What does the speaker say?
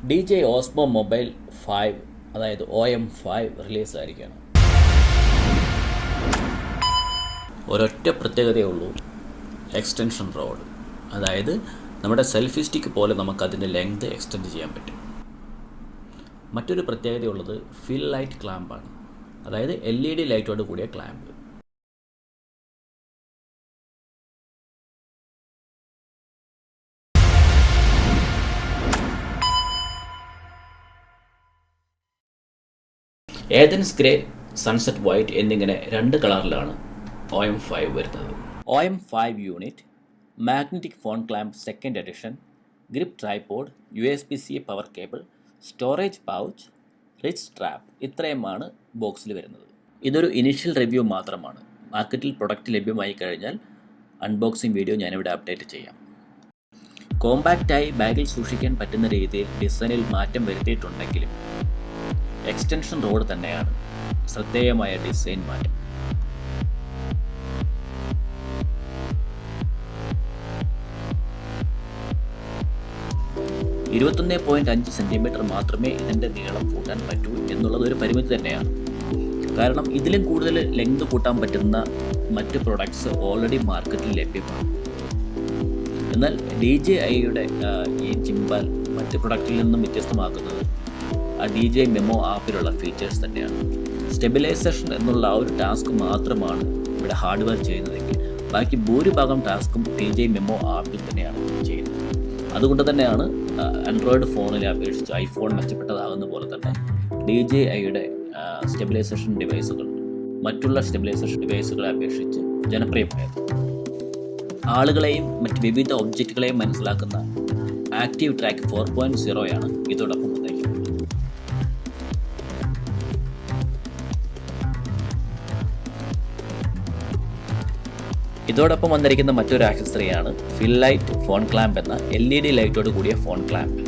DJI Osmo Mobile 5 അതായത് OM5 release ആയിരിക്കുകയാണ്. ഒരൊറ്റ പ്രത്യേകതയേ ഉള്ളൂ, എക്സ്റ്റൻഷൻ റോഡ്. അതായത് നമ്മുടെ സെൽഫി സ്റ്റിക്ക് പോലെ നമുക്കതിൻ്റെ ലെങ്ത് എക്സ്റ്റെൻഡ് ചെയ്യാൻ പറ്റും. മറ്റൊരു പ്രത്യേകതയുള്ളത് ഫിൽ ലൈറ്റ് ക്ലാമ്പാണ്. അതായത് LED ലൈറ്റോട് കൂടിയ clamp. Athens grey, sunset white എന്നിങ്ങനെ 2 കളറിലാണ് OM5 വരുന്നത്. OM5 unit, magnetic phone clamp second edition, grip tripod, USB-C power cable, storage pouch, rich strap, ഇത്രയുമാണ് ബോക്സിൽ വരുന്നത്. ഇതൊരു ഇനിഷ്യൽ റിവ്യൂ മാത്രമാണ്. മാർക്കറ്റിൽ പ്രൊഡക്റ്റ് ലഭ്യമായി കഴിഞ്ഞാൽ അൺബോക്സിംഗ് വീഡിയോ ഞാനിവിടെ അപ്ഡേറ്റ് ചെയ്യാം. കോമ്പാക്റ്റായി ബാഗിൽ സൂക്ഷിക്കാൻ പറ്റുന്ന രീതിയിൽ ഡിസൈനിൽ മാറ്റം വരുത്തിയിട്ടുണ്ടെങ്കിലും എക്സ്റ്റൻഷൻ റോഡ് തന്നെയാണ് ശ്രദ്ധേയമായ ഡിസൈൻ മാറ്റം. $21.5 മാത്രമേ ഇതിൻ്റെ നീളം കൂട്ടാൻ പറ്റൂ എന്നുള്ളത് ഒരു പരിമിതി തന്നെയാണ്. കാരണം ഇതിലും കൂടുതൽ ലെങ്ത് കൂട്ടാൻ പറ്റുന്ന മറ്റ് പ്രൊഡക്ട്സ് ഓൾറെഡി മാർക്കറ്റിൽ ലഭ്യമാണ്. എന്നാൽ DJIയുടെ ഈ ജിംബാൽ മറ്റ് പ്രൊഡക്റ്റിൽ നിന്നും വ്യത്യസ്തമാക്കുന്നത് DJI മെമ്മോ ആപ്പിലുള്ള ഫീച്ചേഴ്സ് തന്നെയാണ്. സ്റ്റെബിലൈസേഷൻ എന്നുള്ള ആ ഒരു ടാസ്ക് മാത്രമാണ് ഇവിടെ ഹാർഡ്വെയർ ചെയ്യുന്നതെങ്കിൽ ബാക്കി ഭൂരിഭാഗം ടാസ്കും DJI മെമ്മോ ആപ്പിൽ തന്നെയാണ് ചെയ്യുന്നത്. അതുകൊണ്ട് തന്നെയാണ് ആൻഡ്രോയിഡ് ഫോണിനെ അപേക്ഷിച്ച് ഐഫോൺ മെച്ചപ്പെട്ടതാകുന്ന പോലെ തന്നെ DJIയുടെ സ്റ്റെബിലൈസേഷൻ ഡിവൈസുകൾ മറ്റുള്ള സ്റ്റെബിലൈസേഷൻ ഡിവൈസുകളെ അപേക്ഷിച്ച് ജനപ്രിയമായത്. ആളുകളെയും മറ്റ് വിവിധ ഒബ്ജക്റ്റുകളെയും മനസ്സിലാക്കുന്ന ആക്റ്റീവ് ട്രാക്ക് 4.0 ഇതോടൊപ്പം വന്നിരിക്കുന്നത്. ഇതോടൊപ്പം വന്നിരിക്കുന്ന മറ്റൊരു ആക്സസറിയാണ് ഫിൽ ലൈറ്റ് ഫോൺ ക്ലാമ്പ് എന്ന LED ലൈറ്റോട് കൂടിയ ഫോൺ ക്ലാമ്പ്.